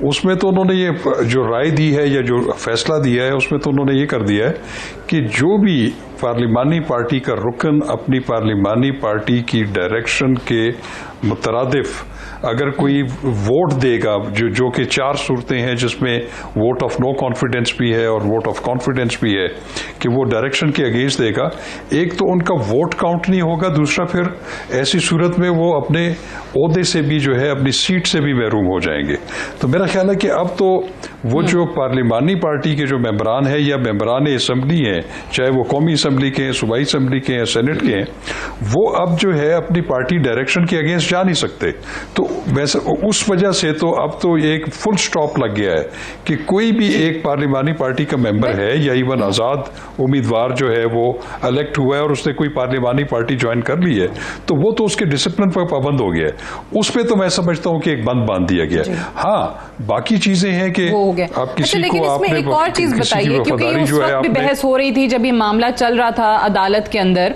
उसमें तो उन्होंने ये जो राय दी है या जो फैसला दिया है उसमें तो उन्होंने ये कर दिया है कि जो भी पार्लिमानी पार्टी का रुकन अपनी पार्लिमानी पार्टी की डायरेक्शन के मुतरादिफ अगर कोई वोट देगा, जो कि 4 सूरतें हैं जिसमें वोट ऑफ नो कॉन्फिडेंस भी है और वोट ऑफ कॉन्फिडेंस भी है कि वो डायरेक्शन के अगेंस्ट देगा, एक तो उनका वोट काउंट नहीं होगा, दूसरा फिर ऐसी सूरत में वो अपने ओहदे से भी जो है अपनी सीट से भी महरूम हो जाएंगे। तो मेरा ख्याल है कि अब तो वो जो पार्लिमानी पार्टी के जो मेंबरान है या मेंबरान असम्बली हैं, चाहे वो कौमी असम्बली के हैं, सूबाई असम्बली के हैं, सेनेट के हैं, वो अब जो है अपनी पार्टी डायरेक्शन के अगेंस्ट जा नहीं सकते। तो वैसे उस वजह से तो अब तो एक फुल स्टॉप लग गया है कि कोई भी एक पार्लिमानी पार्टी का मेंबर है या इवन आजाद उम्मीदवार जो है वो इलेक्ट हुआ है और उसने कोई पार्लिमानी पार्टी ज्वाइन कर ली है तो वो तो उसके डिसिप्लिन पर पाबंद हो गया है। उस पर तो मैं समझता हूं कि एक बंद बांध दिया गया है। हाँ, बाकी चीजें हैं कि आप किसी को आपने एक और चीज बताइए, क्योंकि उस वक्त भी बहस हो रही थी जब ये मामला चल रहा था अदालत के अंदर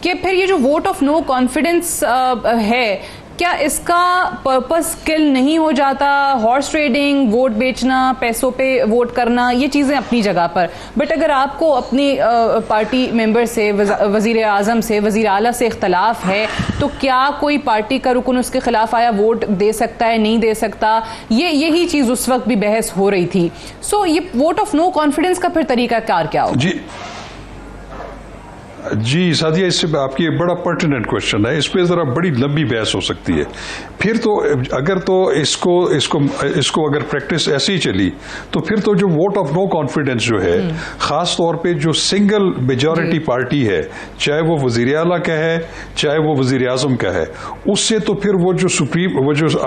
कि फिर ये जो वोट ऑफ नो कॉन्फिडेंस है, क्या इसका पर्पस किल नहीं हो जाता? हॉर्स ट्रेडिंग, वोट बेचना, पैसों पे वोट करना, ये चीज़ें अपनी जगह पर, बट अगर आपको अपनी पार्टी मेंबर से, वजीर आज़म से, वजीर आला से इख्तलाफ है तो क्या कोई पार्टी का रुकन उसके खिलाफ आया वोट दे सकता है, नहीं दे सकता? यही चीज़ उस वक्त भी बहस हो रही थी। सो ये वोट ऑफ नो कॉन्फिडेंस का फिर तरीकाकार क्या होगा? जी सादिया, इससे आपकी बड़ा पर्टिनेंट क्वेश्चन है, इस पे जरा बड़ी लंबी बहस हो सकती है। फिर तो अगर तो इसको अगर प्रैक्टिस ऐसे ही चली तो फिर तो जो वोट ऑफ नो कॉन्फिडेंस जो है, खास तौर पे जो सिंगल मेजॉरिटी पार्टी है, चाहे वो वजीर आला का है चाहे वो वजीर आजम का है, उससे तो फिर वो जो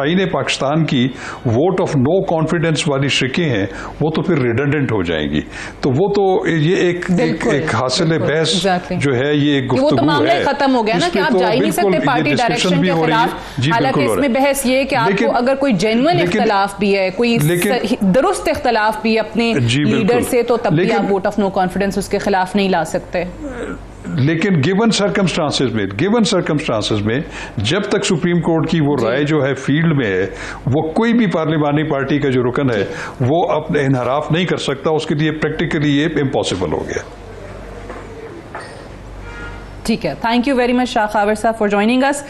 आईन पाकिस्तान की वोट ऑफ नो कॉन्फिडेंस वाली शिकें हैं वो तो फिर रिडंडेंट हो जाएंगी। तो वो तो ये एक हासिल बहस जो है, ये एक गुफ्तगू है। वो तो मामला खत्म हो गया ना कि आप जा ही नहीं सकते पार्टी डायरेक्शन के खिलाफ। हालांकि इसमें बहस ये है कि आपको अगर कोई जेन्युइन इख्तलाफ भी है, कोई दुरुस्त इख्तलाफ भी अपने लीडर से, तो तब भी आप वोट ऑफ नो कॉन्फिडेंस उसके खिलाफ नहीं ला सकते। लेकिन गिवन सर्कमस्टांसेस में जब तक सुप्रीम कोर्ट की वो राय जो है फील्ड में है, वो कोई भी पार्लिमानी पार्टी का जो रुकन है वो अपने इनहराफ नहीं कर सकता। उसके लिए प्रैक्टिकली ये इम्पॉसिबल हो गया। ठीक है, thank you very much Shah Khawar साहब for joining us.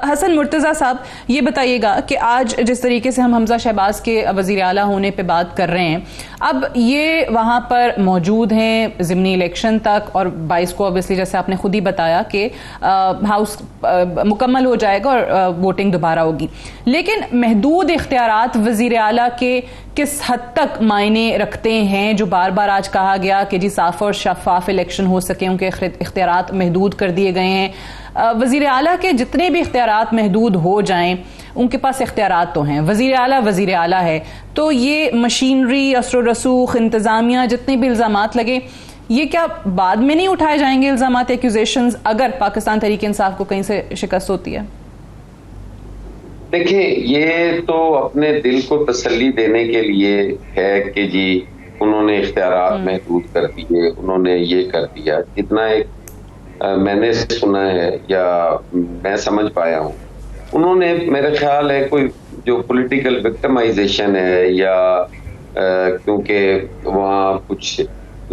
Hasan Murtaza साहब, ये बताइएगा कि आज जिस तरीके से हम हमजा शहबाज के वज़ीर आला होने पे बात कर रहे हैं, अब ये वहाँ पर मौजूद हैं ज़िमनी इलेक्शन तक, और 22 को ऑब्वियसली जैसे आपने खुद ही बताया कि हाउस मुकम्मल हो जाएगा और वोटिंग दोबारा होगी, लेकिन महदूद इख्तियारात वज़ीर आला के किस हद तक मायने रखते हैं? जो बार बार आज कहा गया कि जी साफ और शफाफ इलेक्शन हो सके, उनके इख्तियारात महदूद कर दिए गए हैं। वज़ीर आला के जितने भी इख्तियारात महदूद हो जाएं, उनके पास इख्तियारात तो हैं, वज़ीर आला है, तो ये मशीनरी, असर रसूख, इंतज़ामिया, जितने भी इल्ज़ामात लगे, ये क्या बाद में नहीं उठाए जाएंगे इल्ज़ामात, एक्यूजेशंस, अगर पाकिस्तान तहरीक इंसाफ को कहीं से शिकस्त होती है? देखिए, ये तो अपने दिल को तसल्ली देने के लिए है कि जी उन्होंने इख्तियारात महदूद कर दिए, उन्होंने ये कर दिया। जितना एक मैंने सुना है या मैं समझ पाया हूँ, उन्होंने, मेरा ख्याल है, कोई जो पॉलिटिकल विक्टिमाइजेशन है या क्योंकि वहाँ कुछ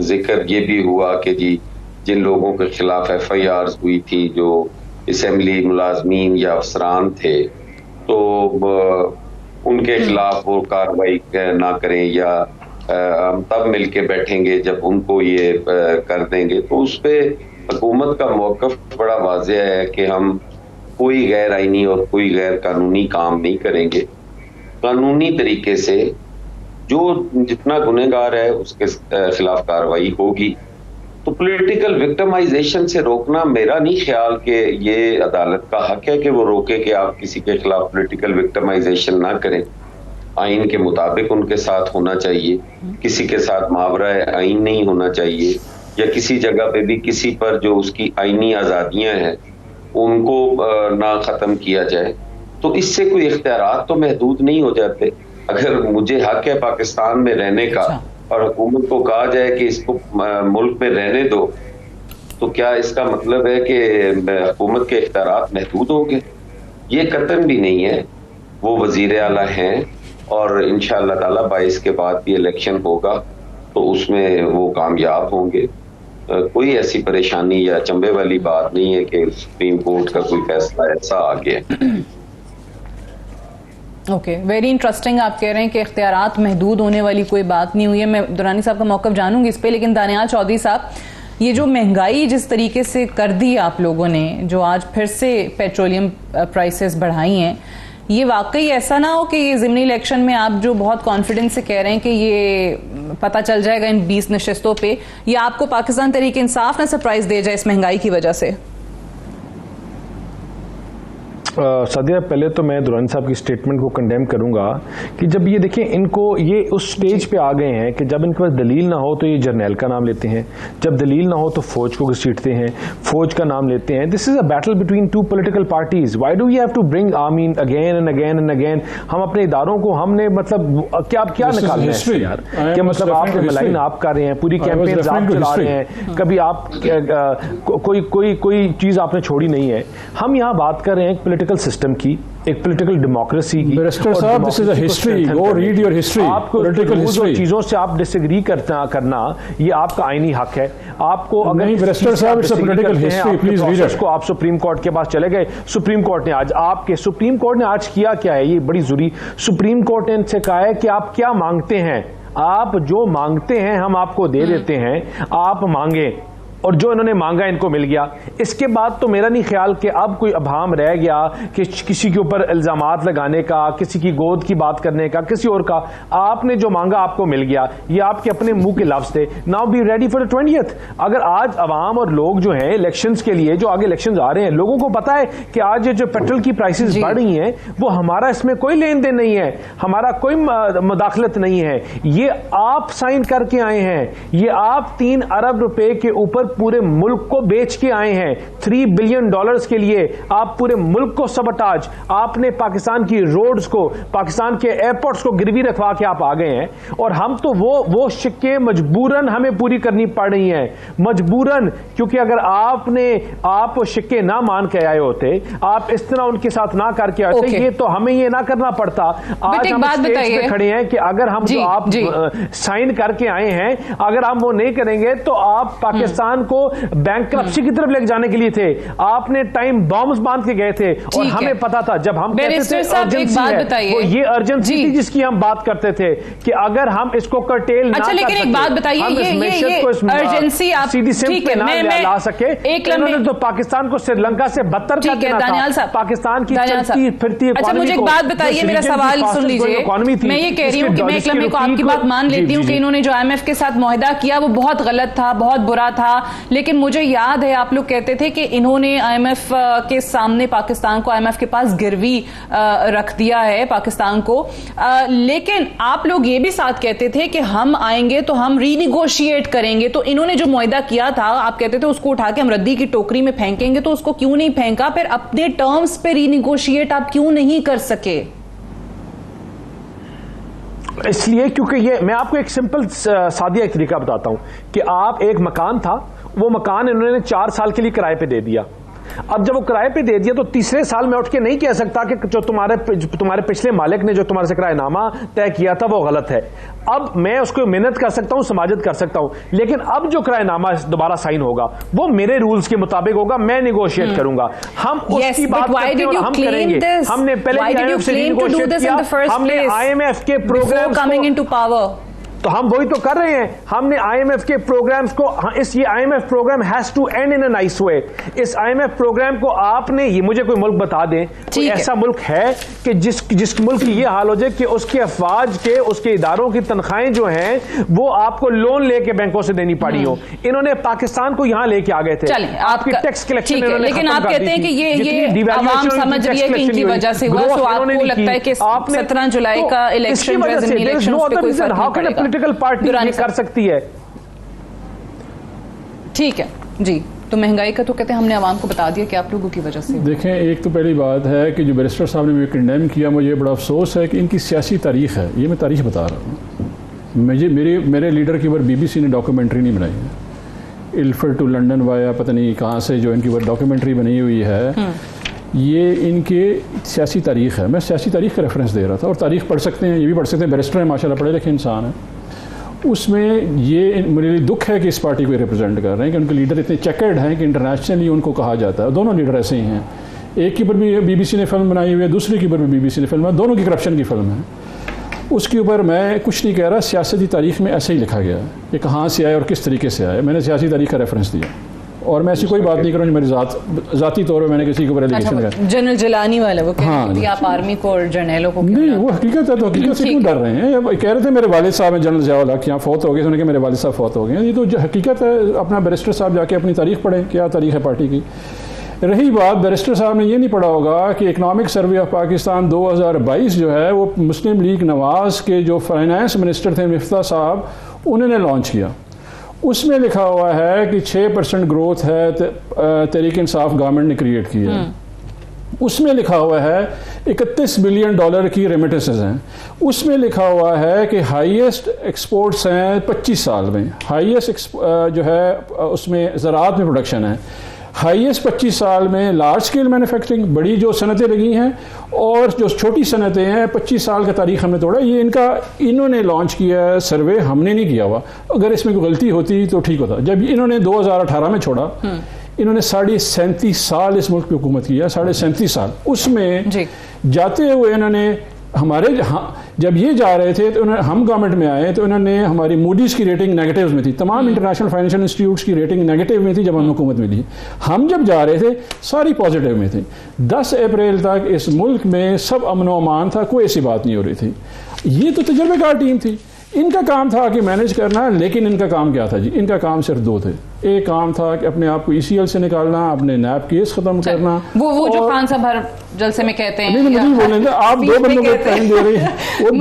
जिक्र ये भी हुआ कि जी जिन लोगों के खिलाफ FIRs हुई थी, जो असेंबली मुलाजमीन या अफसरान थे, तो उनके खिलाफ वो कार्रवाई ना करें या हम तब मिलके बैठेंगे जब उनको ये कर देंगे। तो उस पे हुकूमत का मौक़िफ़ बड़ा वाज़ेह है कि हम कोई गैर आईनी और कोई गैर कानूनी काम नहीं करेंगे। कानूनी तरीके से जो जितना गुनहगार है उसके खिलाफ कार्रवाई होगी। तो पॉलिटिकल विक्टिमाइजेशन से रोकना, मेरा नहीं ख्याल कि ये अदालत का हक है कि वो रोके कि आप किसी के खिलाफ पॉलिटिकल विक्टिमाइजेशन ना करें। आइन के मुताबिक उनके साथ होना चाहिए, किसी के साथ मावरा आइन नहीं होना चाहिए, या किसी जगह पे भी किसी पर जो उसकी आइनी आज़ादियां हैं उनको ना ख़त्म किया जाए। तो इससे कोई इख्तियारात तो महदूद नहीं हो जाते। अगर मुझे हक है पाकिस्तान में रहने का और हुकूमत को कहा जाए कि इसको मुल्क में रहने दो, तो क्या इसका मतलब है कि हुकूमत के इख्तियारात महदूद हो गए? ये कतन भी नहीं है। वो वजीर आला हैं और इंशाअल्लाह ताला 22 के बाद भी इलेक्शन होगा तो उसमें वो कामयाब होंगे। कोई ऐसी परेशानी या चंबे वाली बात नहीं है कि सुप्रीम कोर्ट का कोई फैसला ऐसा आ गया। Okay, very interesting. आप कह रहे हैं कि इख्तियारात महदूद होने वाली कोई बात नहीं हुई है। मैं दुरानी साहब का मौक़िफ़ जानूंगी इस पे, लेकिन दानियाल चौधरी साहब, ये जो महंगाई जिस तरीके से कर दी आप लोगों ने, जो आज फिर से पेट्रोलियम प्राइसेस बढ़ाई हैं, ये वाकई ऐसा ना हो कि ये ज़िमनी इलेक्शन में आप जो बहुत कॉन्फिडेंस से कह रहे हैं कि ये पता चल जाएगा इन 20 नशिस्तों पे, ये आपको पाकिस्तान तहरीक इंसाफ ना सरप्राइज दे जाए इस महंगाई की वजह से? सादिया, पहले तो मैं दुरानी साहब की स्टेटमेंट को कंडेम करूंगा कि जब ये देखें, इनको ये उस स्टेज पे आ गए हैं कि जब इनके पास दलील ना हो तो ये जर्नैल का नाम लेते हैं, जब दलील ना हो तो फौज को घसीटते हैं, फौज का नाम लेते हैं। This is a battle between two political parties. Why do you have to bring army again and again and again? हम अपने इदारों को हमने मतलब क्या निकालना है यार? क्या मतलब आप मलाइन आप कर रहे हैं, पूरी कैंपेन आप चला रहे हैं, कभी आप कोई चीज आपने छोड़ी नहीं है। हम यहाँ बात कर रहे हैं पॉलिटिकल सिस्टम की, एक पॉलिटिकल डेमोक्रेसी की। साहब, this is a history, go read your history. आपको पॉलिटिकल हिस्ट्री चीजों से आप डिसएग्री करना ये आपका आईनी हक है। आपको अगर नहीं बैरिस्टर साहब, it's a political history, please read it. को आप सुप्रीम कोर्ट के पास चले गए, सुप्रीम कोर्ट ने आज किया क्या है, ये बड़ी जरूरी। सुप्रीम कोर्ट ने इनसे कहा है कि आप क्या मांगते हैं, आप जो मांगते हैं हम आपको दे देते हैं, आप मांगे। और जो इन्होंने मांगा इनको मिल गया। इसके बाद तो मेरा नहीं ख्याल कि अब कोई अभाम रह गया कि किसी के ऊपर इल्जामात लगाने का, किसी की गोद की बात करने का, किसी और का। आपने जो मांगा आपको मिल गया, ये आपके अपने मुंह के लफ्ज थे। Now be ready for the 20th। अगर आज अवाम और लोग जो हैं इलेक्शंस के लिए, जो आगे इलेक्शंस आ रहे हैं, लोगों को पता है कि आज जो पेट्रोल की प्राइसेस बढ़ रही हैं, वो हमारा इसमें कोई लेन देन नहीं है, हमारा कोई मुदाखलत नहीं है। ये आप साइन करके आए हैं, ये आप 3 अरब रुपए के ऊपर पूरे मुल्क को बेच के आए हैं। $3 बिलियन के लिए आप पूरे मुल्क को सबटाज, आपने पाकिस्तान की रोड्स को, पाकिस्तान के एयरपोर्ट्स को गिरवी रखवा के आप आ गए हैं। और हम तो वो शिक्के मजबूरन हमें पूरी करनी पड़ रही हैं, मजबूरन। क्योंकि अगर आप शिक्के ना मान के आए होते, आप इस तरह उनके साथ ना करके आते, ये तो हमें ये ना करना पड़ता। आज हम स्टेज पे खड़े हैं कि अगर हम जो आप साइन करके आए हैं, अगर हम वो नहीं करेंगे तो आप पाकिस्तान को बैंकरप्सी की तरफ लेके जाने के लिए थे। आपने टाइम बॉम्ब्स बांध के गए थे और हमें पता था, जब हम कहते थे अर्जेंसी है, वो ये अर्जेंसी थी जिसकी हम बात करते थे कि अगर हम इसको कर्टेल ना कर सके। लेकिन एक बात बताइए, ये अर्जेंसी आप सीधी सिंप पे ना ला सके, इन्होंने तो पाकिस्तान को श्रीलंका से बदतर कर देना था। पाकिस्तान की चलती फिरती इकोनॉमी। अच्छा, मुझे एक बात बताइए, मेरा सवाल सुन लीजिए। मैं ये कह रही हूँ कि मैं एक लम्हे को आपकी बात मान लेती हूँ कि इन्होंने जो IMF के साथ मुआहदा किया वो बहुत गलत था, बहुत बुरा था। लेकिन मुझे याद है आप लोग कहते थे कि इन्होंने IMF के सामने पाकिस्तान को, IMF के पास गिरवी रख दिया है पाकिस्तान को। लेकिन आप लोग ये भी साथ कहते थे कि हम आएंगे तो हम रीनिगोशिएट करेंगे। तो इन्होंने जो मुआहदा किया था, आप कहते थे उसको उठा के हम रद्दी की टोकरी में फेंकेंगे, तो उसको क्यों नहीं फेंका? फिर अपने टर्म्स पे रीनिगोशिएट आप क्यों नहीं कर सके? इसलिए क्योंकि ये, मैं आपको एक सिंपल सादिया एक तरीका बताता हूं कि आप, एक मकान था, वो मकान इन्होंने 4 साल के लिए किराए पे दे दिया। अब जब वो किराए पे दे दिया तो तीसरे साल में उठ के नहीं कह सकता कि जो तुम्हारे पिछले मालिक ने जो तुम्हारे से किराएनामा तय किया था वो गलत है। अब मैं उसको मिन्नत कर सकता हूं, समाजत कर सकता हूं, लेकिन अब जो किराएनामा दोबारा साइन होगा वो मेरे रूल्स के मुताबिक होगा, मैं निगोशिएट करूंगा। हम उसकी बात करते हैं, हम करेंगे। हमने पहले IMF से निगोशिएट किया, हमने IMF के प्रोग्राम कमिंग इनटू पावर। तो हम वही तो कर रहे हैं। हमने IMF के प्रोग्राम्स को, ये IMF programme has to end in a nice way. इस IMF प्रोग्राम को आपने, ये मुझे कोई मुल्क बता दें, कोई ऐसा मुल्क है कि जिस मुल्क की ये हाल हो जाए कि उसके अफवाज के, उसके इदारों की तनख्वाहें जो हैं वो आपको लोन लेके बैंकों से देनी पड़ी हो। इन्होंने पाकिस्तान को यहां लेके आ गए थे। आपकी टैक्स कलेक्शन, लेकिन आप कहते हैं कि ये आवाम समझ रही है कि इनकी वजह से हुआ, तो आपको लगता है कि 17 जुलाई का इलेक्शन, इलेक्शन पॉलिटिकल पार्टी कर सकती है? ठीक है जी। तो महंगाई का तो कहते हैं हमने आवाम को बता दिया कि आप लोगों की वजह से। देखें, एक तो पहली बात है कि जो बैरिस्टर साहब ने मुझे कंडेम किया, मुझे बड़ा अफसोस है कि इनकी सियासी तारीख है, ये मैं तारीख बता रहा हूँ। मेरे लीडर के ऊपर BBC ने डॉक्यूमेंट्री नहीं बनाई है। इल्फर्ड टू लंदन वाया पता नहीं कहाँ से जो इनकी ऊपर डॉक्यूमेंट्री बनी हुई है, ये इनके सियासी तारीख है। मैं सियासी तारीख का रेफरेंस दे रहा था, और तारीख पढ़ सकते हैं, ये भी पढ़ सकते हैं, बैरिस्टर हैं माशाल्लाह, पढ़े लिखे इंसान हैं। उसमें ये मेरे लिए दुख है कि इस पार्टी को रिप्रेजेंट कर रहे हैं कि उनके लीडर इतने चेकर्ड हैं कि इंटरनेशनली उनको कहा जाता है। दोनों लीडर ऐसे ही हैं, एक के ऊपर भी BBC ने फिल्म बनाई हुई है, दूसरे के ऊपर भी BBC ने फिल्म बनाई, दोनों की करप्शन की फिल्म है। उसके ऊपर मैं कुछ नहीं कह रहा, सियासती तारीख में ऐसे ही लिखा गया है कि कहाँ से आए और किस तरीके से आए। मैंने सियासी तारीख का रेफरेंस दिया, और मैं ऐसी कोई बात नहीं करूँ मेरी ज़ाती तौर पर मैंने किसी के ऊपर एलिगेशन लगाया। जनरल जिलानी वाले वो कहते हैं आप आर्मी को और जर्नलों को नहीं, वो हकीकत है, तो हकीकत से क्यों डर रहे हैं? कह रहे थे मेरे वालिद साहब हैं जनरल ज़िया उल हक, यहाँ फौत हो गए, उन्होंने कहा मेरे वालिद साहब फौत हो गए। ये तो जो हकीकत है, अपना बैरिस्टर साहब जाके अपनी तारीख पढ़ें, क्या तारीख है पार्टी की। रही बात, बैरिस्टर साहब ने ये नहीं पढ़ा होगा कि इकनॉमिक सर्वे ऑफ पाकिस्तान 2022 जो है वो मुस्लिम लीग नवाज़ के जो फाइनेंस मिनिस्टर थे मिफ्ता साहब, उन्होंने लॉन्च किया। उसमें लिखा हुआ है कि 6% ग्रोथ है तहरीक इंसाफ गवर्नमेंट ने क्रिएट की है। उसमें लिखा हुआ है $31 बिलियन की रेमिटेंसेस हैं। उसमें लिखा हुआ है कि हाईएस्ट एक्सपोर्ट्स हैं 25 साल में, हाईएस्ट जो है उसमें ज़राअत में प्रोडक्शन है, हाईएस्ट 25 साल में लार्ज स्केल मैन्युफैक्चरिंग, बड़ी जो सनतें लगी हैं, और जो छोटी सनतें हैं 25 साल का तारीख हमने तोड़ा। ये इन्होंने लॉन्च किया है सर्वे, हमने नहीं किया हुआ। अगर इसमें कोई गलती होती तो ठीक होता। जब इन्होंने 2018 में छोड़ा, इन्होंने 37.5 साल इस मुल्क की हुकूमत की है, 37.5 साल। उसमें जाते हुए इन्होंने जब ये जा रहे थे तो हम गवर्नमेंट में आए तो इन्होंने हमारी मूडीज़ की रेटिंग नेगेटिव में थी, तमाम इंटरनेशनल फाइनेंशियल इंस्टीट्यूट्स की रेटिंग नेगेटिव में थी जब हमें हुकूमत मिली। हम जब जा रहे थे सारी पॉजिटिव में थी। 10 अप्रैल तक इस मुल्क में सब अमन व अमान था, कोई ऐसी बात नहीं हो रही थी। ये तो तजर्बेकार टीम थी, इनका काम था कि मैनेज करना। लेकिन इनका काम क्या था जी? इनका काम सिर्फ 2 थे। एक काम था कि अपने आप को ECL से निकालना, अपने नैब केस खत्म करना। वो जो खान साहब हर जलसे में कहते हैं, नहीं मुझे बोलेंगे आप 2 बंदों को टाइम दे रही हैं, वो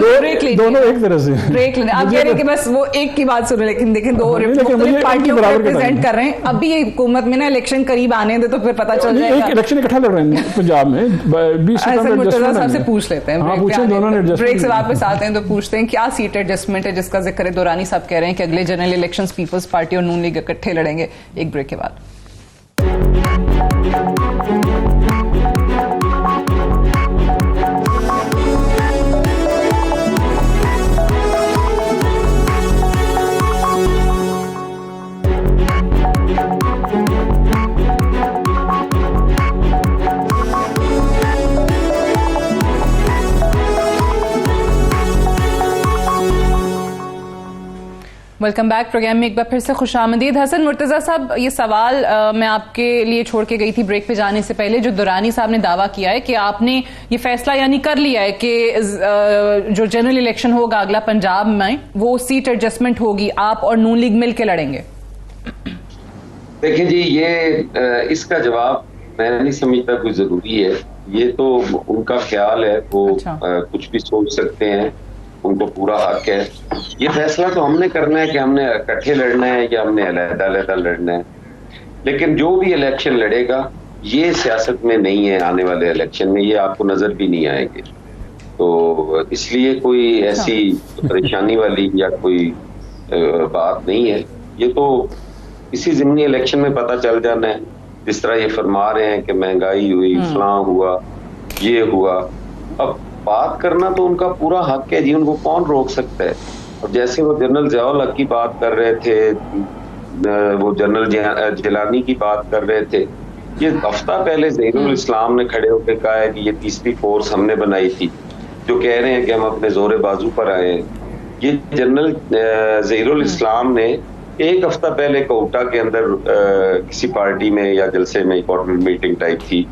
दोनों एक तरह से ब्रेक लेने। आप कह रहे हैं कि बस वो एक की बात सुने, लेकिन देखें 2 पार्टियों को रिप्रेजेंट कर रहे हैं। अभी ये हुकूमत में ना इलेक्शन करीब आने दे तो फिर पता चल जाएगा। इलेक्शन इकट्ठा लड़ रहे हैं पंजाब में, 20 मुर्तजा साहब से पूछ लेते हैं। ब्रेक से वापस आते हैं तो पूछते हैं क्या सीट एडजस्टमेंट है जिसका जिक्र दुरानी साहब कह रहे हैं कि अगले जनरल इलेक्शन पीपल्स पार्टी और नून लीग इकट्ठे लड़ेंगे। एक ब्रेक के बाद। Welcome back. प्रोग्राम में एक बार फिर से खुशामदीद। हसन मुर्तजा साहब, ये सवाल मैं आपके लिए छोड़ के गई थी ब्रेक पे जाने से पहले। जो दुरानी साहब ने दावा किया है कि आपने ये फैसला यानी कर लिया है कि जो जनरल इलेक्शन होगा अगला पंजाब में, वो सीट एडजस्टमेंट होगी, आप और नून लीग मिल के लड़ेंगे। देखिए जी, ये इसका जवाब मैं नहीं समझता कोई जरूरी है। ये तो उनका ख्याल है, वो कुछ भी सोच सकते हैं, उनको पूरा हक है। ये फैसला तो हमने करना है कि हमने इकट्ठे लड़ना है या हमने अलग-अलग लड़ना है। लेकिन जो भी इलेक्शन लड़ेगा, ये सियासत में नहीं है, आने वाले इलेक्शन में ये आपको नजर भी नहीं आएंगे। तो इसलिए कोई ऐसी परेशानी वाली या कोई बात नहीं है। ये तो इसी ज़िमनी इलेक्शन में पता चल जाना है। जिस तरह ये फरमा रहे हैं कि महंगाई हुई, फलां हुआ, ये हुआ। अब बात करना तो उनका पूरा हक है जी, उनको कौन रोक सकता है। अब जैसे वो जनरल ज़िया उल हक की बात कर रहे थे, वो जनरल जिलानी की बात कर रहे थे, ये हफ्ता पहले ज़हीरुल इस्लाम ने खड़े होकर कहा है कि ये तीसरी फोर्स हमने बनाई थी, जो कह रहे हैं कि हम अपने जोरे बाजू पर आए हैं। ये जनरल ज़हीरुल इस्लाम ने एक हफ्ता पहले कोटा के अंदर किसी पार्टी में या जलसे में कॉर्पोरेट मीटिंग टाइप थी,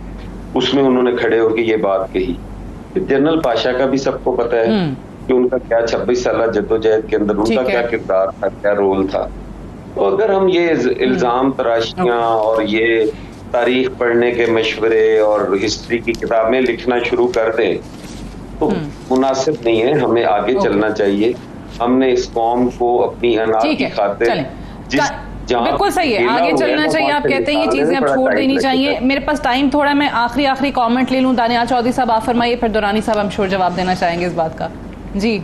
उसमें उन्होंने खड़े होकर ये बात कही। जनरल पाशा का भी सबको पता है कि उनका क्या 26 साल जद्दोजहद के अंदर उनका क्या किरदार था, क्या रोल था। तो अगर हम ये इल्जाम तराशियां और ये तारीख पढ़ने के मशवरे और हिस्ट्री की किताबें लिखना शुरू कर दें तो मुनासिब नहीं है। हमें आगे चलना चाहिए। हमने इस कौम को अपनी अनाज की खातिर बिल्कुल सही है, आगे चलना चाहिए। आप कहते हैं ये चीजें अब छोड़ देनी चाहिए। मेरे पास टाइम थोड़ा, मैं आखिरी कमेंट ले लूं। दानियाल चौधरी साहब आप फरमाइए, फिर दुरानी साहब हम श्योर जवाब देना चाहेंगे इस बात का। जी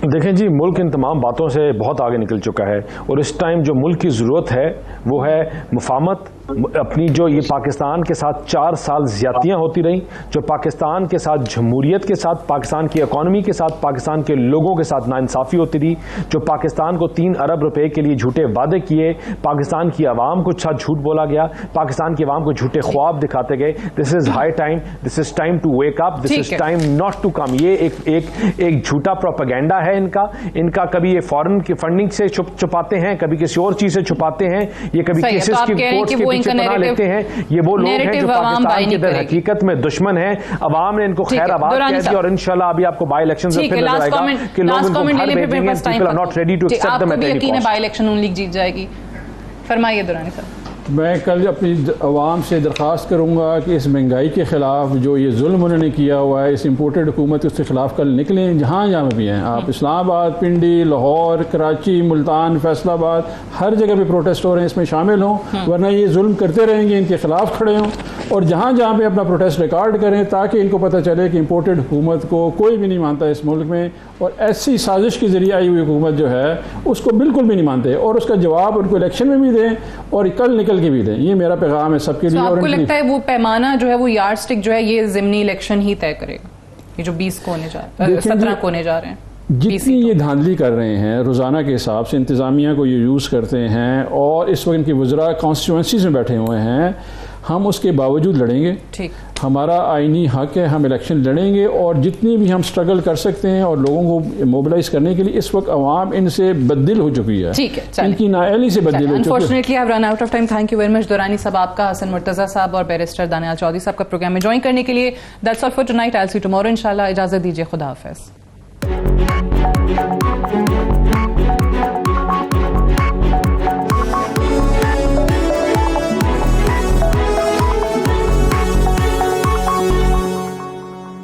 देखें जी, मुल्क इन तमाम बातों से बहुत आगे निकल चुका है और इस टाइम जो मुल्क की ज़रूरत है वो है मुफाहमत। अपनी जो ये पाकिस्तान के साथ 4 साल ज़्यादतियाँ होती रहीं, जो पाकिस्तान के साथ जमहूरियत के साथ, पाकिस्तान की इकॉनमी के साथ, पाकिस्तान के लोगों के साथ नाइंसाफ़ी होती रही, जो पाकिस्तान को 3 अरब रुपए के लिए झूठे वादे किए, पाकिस्तान की आवाम को साथ झूठ बोला गया, पाकिस्तान की आवाम को झूठे ख्वाब दिखाते गए। This is high time, this is time to wake up, this is time not to come. ये एक झूठा प्रोपेगेंडा है इनका। कभी ये फॉरेन की फंडिंग से छुपाते हैं, कभी किसी और चीज से छुपाते हैं, ये कभी केसेस की कोर्ट्स के पीछे पनाह लेते हैं। ये वो लोग हैं जो पाकिस्तान के अंदर हकीकत में दुश्मन हैं। अवाम ने इनको खैर आबाद कह दिया और इंशाल्लाह अभी आपको बाई इलेक्शन से फिर नजर आएगा कि लोग इनको घर भेजेंगे। People are not ready to accept them at any cost. By election Noon league जीत जाएगी। फरमाइए दुरानी साहब। मैं कल अपनी आवाम से दरख्वास्त करूँगा कि इस महंगाई के ख़िलाफ़ जो ये जुल्म उन्होंने किया हुआ है, इस इम्पोर्टेड हुकूमत उसके ख़िलाफ़ कल निकलें। जहाँ भी हैं आप, इस्लामाबाद, पिंडी, लाहौर, कराची, मुल्तान, फैसलाबाद, हर जगह पे प्रोटेस्ट हो रहे हैं, इसमें शामिल हों। वरना ये जुल्म करते रहेंगे, इनके ख़िलाफ़ खड़े हों और जहाँ पे अपना प्रोटेस्ट रिकॉर्ड करें ताकि इनको पता चले कि इम्पोर्टेड हुकूमत को कोई भी नहीं मानता इस मुल्क में और ऐसी साजिश के ज़रिए आई हुई हुकूमत जो है उसको बिल्कुल भी नहीं मानते और उसका जवाब उनको इलेक्शन में भी दें और कल निकल के भी दें। ये मेरा पैगाम है सबके लिए। आपको लगता है वो पैमाना जो है, वो यार्ड स्टिक जो है, ये ज़िमनी इलेक्शन ही तय करेगा? ये जो 20 को होने जा रहे हैं, 17 को होने जा रहे हैं, जितनी ये धांधली कर रहे हैं रोज़ाना के हिसाब से, इंतज़ामिया को ये यूज़ करते हैं और इस वक्त इनकी वज़रा कॉन्स्टिट्यूंसीज़ में बैठे हुए हैं, हम उसके बावजूद लड़ेंगे। ठीक, हमारा आईनी हक है, हम इलेक्शन लड़ेंगे और जितनी भी हम स्ट्रगल कर सकते हैं और लोगों को मोबिलाइज करने के लिए। इस वक्त अवाम इनसे बददिल हो चुकी है, ठीक है, इनकी नाअहली से बददिल हो चुकी है। Unfortunately I have run out of time. Thank you very much Durrani साहब आपका, हसन मुर्तजा साहब और बैरिस्टर दानियाल चौधरी साहब का प्रोग्राम में ज्वाइन करने के लिए। That's all for tonight. I will see you tomorrow इंशाल्लाह। इजाजत दीजिए, खुदा हाफिज़।